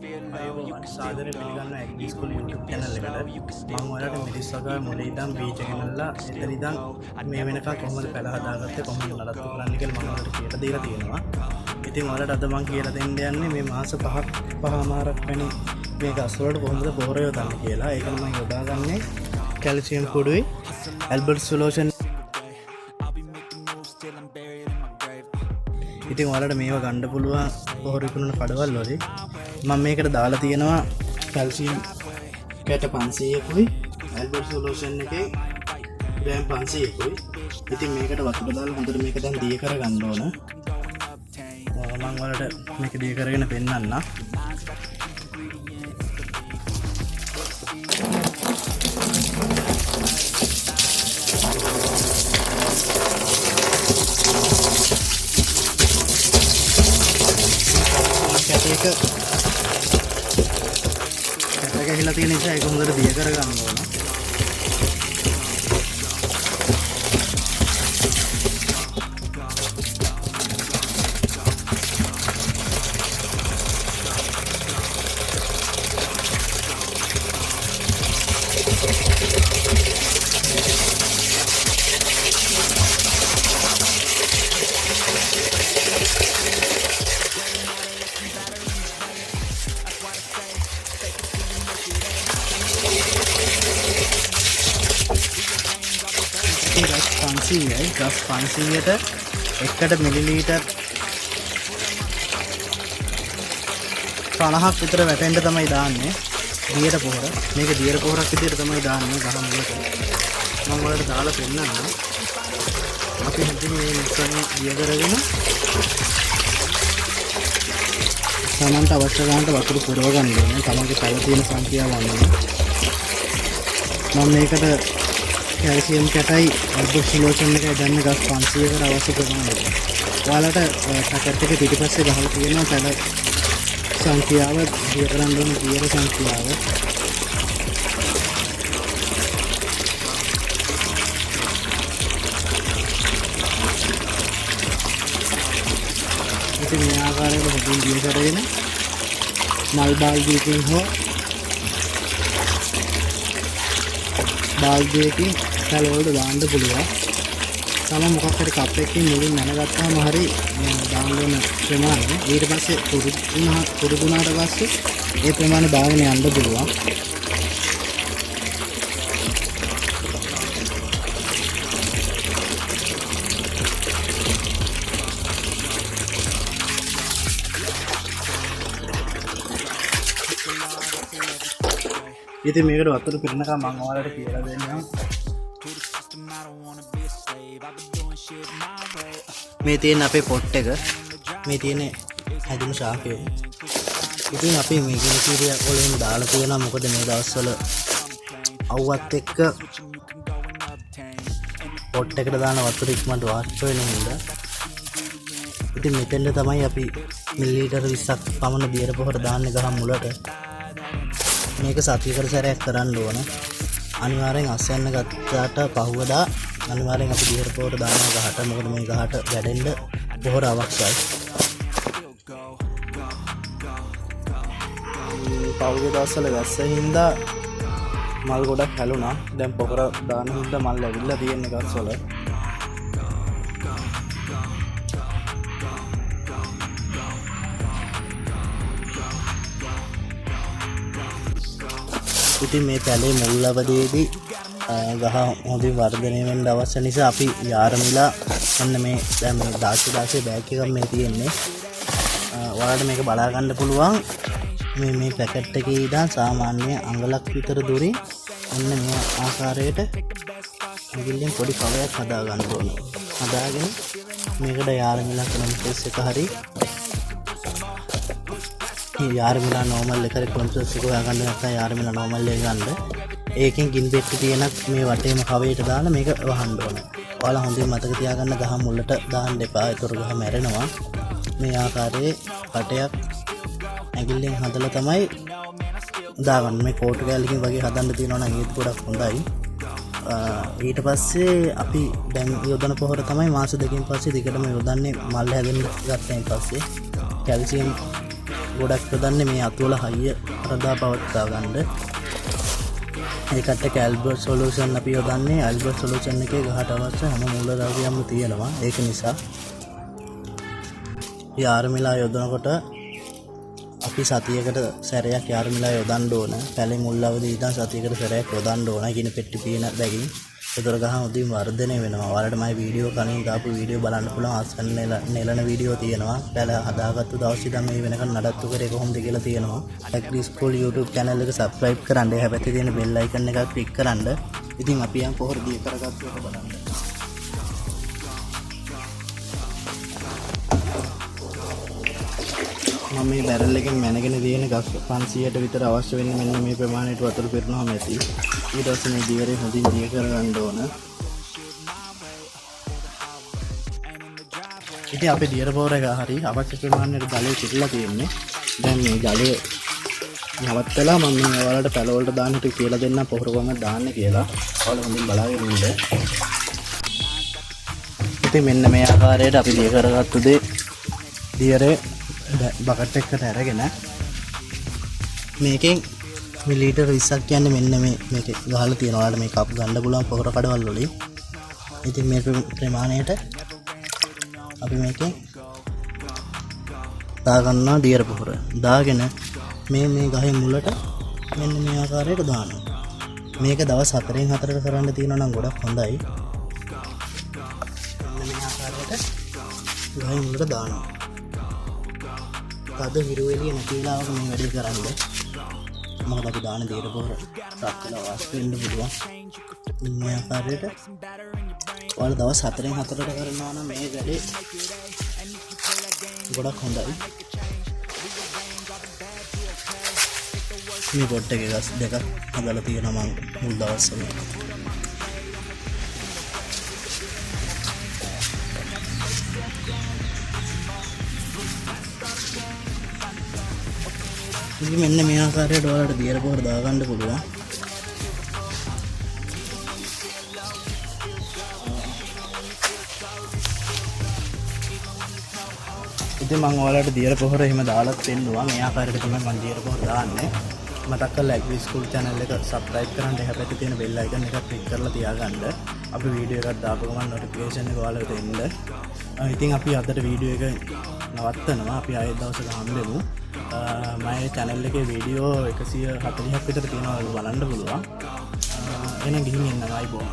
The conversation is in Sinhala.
සාදරයෙන් පිළිගන්න Agri School YouTube channel එකට මම ඔයාලට මිරිස් වගාවේ මුලින් ඉඳන් බීජ ගෙනල්ලා එතන ඉඳන් මේ වෙනකන් කොහොමද පැල හදාගත්තේ කොහොමද නඩත්තු කරන්නේ කියලා මම ඔයාලට කියලා දීලා තියෙනවා. ඉතින් ඔයාලට අද මම කියලා දෙන්න යන්නේ මේ මාස 5මාරක් වෙන මේ ගස් වලට කොහොමද පොහොර යොදන්නේ කියලා. ඒක මම යොදාගන්නේ කැල්සියම් කුඩුයි එලබට සොලියුෂන්. ඉතින් ඔයාලට මේව ගන්න පුළුවන් පොහොර විකුණන කඩවල වලින්. මම මේකට දාලා තියෙනවා කැල්සියම් කැට 500කුයි එලබට සොලියුෂන් එකේ ග්‍රෑම් 500කුයි. ඉතින් මේකට වතුර දාලා හොඳට මේක දැන් දිය කරගන්න ඕන. මම ඔයාලට මේක දිය කරගෙන පෙන්නන්නම්. කැට ගහලා තියෙන නිසා ඒක හොඳට දිය කරගන්න ඕන. ගස් 500ට එකට මිලිලීටර් 50ක් විතර වැටෙන්න තමයි දාන්නේ දියර පොහොර. මේක දියර පොහොරක් විදිහට තමයි දාන්නේ ගහ මුලට. මම ඔයාලට දාලා පෙන්නන්නම්. අපි හිතින් මේ මිශ්‍රණය දිය කරගෙන සමන්ට අවශ්‍ය ගන්නට වතුර පුරව ගන්න ඕනේ. තමන්ගේ පැල තියෙන සංඛ්‍යාව අනුව. මම මේකට කැල්සියම් කැටයි එලබට සොලියුෂන් එකයි දැන් ගස් 500කට අවශ්‍ය ප්‍රමාණය. ඔයාලට පැකට් එකේ පිටිපස්සේ ගහලා තියෙනවා පැල සංඛ්‍යාව, දිය කරන්න ඕන දියර සංඛ්‍යාව. ඉතින් මේ ආකාරයට හොඳින් දිය කරගෙන මල් බාල්දියකින් හෝ බාල්දියකින් පැලවලට දාන්න පුළුවන්. තම මොකක් හරි කප් එකකින් මුලින් නැනගත්තාම හරි දාන්න ඕන ප්‍රමාණය. ඊට පස්සේ පුරුදුනාට පස්සේ ඒ ප්‍රමාණය දාගෙන යන්න පුළුවන්. ඉතින් මේකට වතුර පිරෙනකම් මම ඔයාලට කියලා දෙන්නම්. මේ තියෙන අපේ පොට් එක, මේ තියෙන හැදුණු ශාකය. ඉතින් අපි මේ කිරිය වලින් දාලා තියෙනවා මොකද මේ දවස්වල අවුවත් එක්ක පොට් එකට දාන වතුර ඉක්මනට වාෂ් වෙන නිසා. ඉතින් මෙතෙන්ද තමයි අපි මිලිලීටර් 20ක් පමණ දියර පොහොර දාන්නේ ගහ මුලට. මේක සතියකට සැරයක් කරන්න ඕන. අනිවාර්යෙන් අස්යන්න ගත්තාට පහුවදා අනිවාර්යෙන් අපි දියර පොහොර දානවා ගහට. මොකද මේ ගහට වැඩෙන්න පොහොර අවශ්‍යයි. පහුගිය දවස්වල ගස්සින් හින්දා මල් ගොඩක් හැලුණා. දැන් පොහොර දාන හින්දා මල් ඇවිල්ලා තියෙන ගස්වල. ඉතින් මේ පැලේ මුල් අවදියේදී ගහ හොඳින් වර්ධනය වෙන්න අවශ්‍ය නිසා අපි යාරමිලා මෙන්න මේ දැන් මේ 16 බෑග් එකක් මේ තියෙන්නේ. ඔයාලට මේක බලා ගන්න පුළුවන්. මේ පැකට් එකේ ඉඳන් සාමාන්‍ය අඟලක් විතර දුරින් මෙන්න මේ ආකාරයට ඇඟිල්ලෙන් පොඩි කවයක් හදා ගන්න ඕනේ. හදාගෙන මේකට යාරමිලා ක්ලොම්පස් එක හරි යාරමිලා නෝමල් එකට ක්ලොම්පස් එක හොයා ගන්න නැත්නම් යාරමිලා නෝමල් එක ගන්න. ඒකෙන් ගින් පෙට්ටි තියෙනක් මේ වටේම කවයට දාලා මේක වහන්න ඕනේ. ඔයාලා හොඳින් මතක තියාගන්න ගහ මුලට දාන්න එපා. ඒතර ගහ මැරෙනවා. මේ ආකාරයේ කටයක් ඇඟිල්ලෙන් හදලා තමයි දාගන්න. මේ කෝටු කැලකින් වගේ හදන්න තියෙනවා නම් ඒත් ගොඩක් හොඳයි. ඊට පස්සේ අපි දැන් යොදන පොහොර තමයි මාස දෙකකින් පස්සේ දිගටම යොදන්නේ මල් හැදෙන්න ගත්තයින් පස්සේ. කැල්සියම් ගොඩක් ප්‍රදන්නේ මේ අතුවල හයිය රදා පවත්වා ගන්න. ඒකට ඇල්බර්ට් සොලියුෂන් අපි යොදන්නේ. ඇල්බර්ට් සොලියුෂන් එකේ ගහට අවශ්‍ය හැම මූලද්‍රව්‍යයක්ම තියෙනවා. ඒක නිසා යාර්මිලා යොදනකොට අපි සතියකට සැරයක් යාර්මිලා යොදන්න ඕන. පැලේ මුල් අවදී ඉඳන් සතියකට සැරයක් යොදන්න ඕන. ගිනි පෙට්ටි පියන බැගින් ඒතර ගහ උදින් වර්ධනය වෙනවා. ඔයාලට මම වීඩියෝ කලින් දාපු වීඩියෝ බලන්න පුළුවන්. අස්කන් නෙලන වීඩියෝ තියෙනවා. පැල හදාගත්තු දවස් ඉඳන් මේ වෙනකන් නඩත්තු කරේ කොහොමද කියලා තියෙනවා. Agri School YouTube channel එක subscribe කරන්න. එහා පැත්තේ තියෙන bell icon එක click කරන්න. ඉතින් අපි යන් පොහොර දිය කරගත්තු එක බලන්න. මම මේ බැරල් එකෙන් මැනගෙන තියෙන ගස් 500ට විතර අවශ්‍ය වෙන්නේ මෙන්න මේ ප්‍රමාණයට වතුර පිරනවාම ඇති. ඊට පස්සේ මේ දියරේ හොඳින් දිය කරගන්න ඕන. ඉතින් අපේ දියර පොර එක හරි අවශ්‍ය ප්‍රමාණයට ජලය පිරලා තියෙන්නේ. දැන් මේ ජලය නවත්තලා මම මේ ඔයාලට පැල වලට දාන්න ටික කියලා දෙන්නම් පොහොර කොහමද දාන්නේ කියලා. ඔයාලා හොඳින් බලාගෙන ඉන්න. ඉතින් මෙන්න මේ ආකාරයට අපි දිය කරගත්තු දේ දියරේ බකට් එකකට අරගෙන මේකෙන් මිලිලීටර් 20ක් කියන්නේ මෙන්න මේකේ ගහලා තියෙනවා. ඔයාලට මේ කප් ගන්න පුළුවන් පොහොර කඩවල් වලින්. ඉතින් මේ ප්‍රමාණයට අපි මේකෙන් දා ගන්නවා දියර පොහොර. දාගෙන මේ ගහේ මුලට මෙන්න මේ ආකාරයට දානවා. මේක දවස් 4න් 4කට කරන්න තියෙනවා නම් ගොඩක් හොඳයි. මෙන්න මේ ආකාරයට ගහේ මුලට දානවා. අද විරුවෙලිය නැති වෙලාවක මේ වැඩේ කරන්න. මොකද අපි දාන දේට පොර ටක් වෙලා වාෂ් වෙන්න පුළුවන්. මේ ආකාරයට ඔයාලා දවස් 4න් 4කට කරනවා නම් මේ වැඩේ ගොඩක් හොඳයි. මේ පොට් එකේ ගස් දෙකක් හදලා තියෙනවා මම මුල් දවස්වල. ඉතින් මෙන්න මේ ආකාරයට ඔයාලට දියර පොහොර දාගන්න පුළුවන්. ඉතින් මම ඔයාලට දියර පොහොර එහෙම දාලා දෙන්නවා. මේ ආකාරයට තමයි මම දියර පොහොර දාන්නේ. මතක් කරලා Agri School channel එක subscribe කරන්න. එහා පැත්තේ තියෙන bell icon එක click කරලා තියාගන්න. අපි වීඩියෝ එකක් දාපු ගමන් notification එක ඔයාලට එන්න. ඉතින් අපි අදට වීඩියෝ එක නවත්තනවා. අපි ආයෙත් දවසක හම්බෙමු. මගේ channel එකේ වීඩියෝ 140ක් විතර තියෙනවා. බලන්න පුළුවන්. එහෙනම් ගිහින් එන්න. ආයිබෝන්.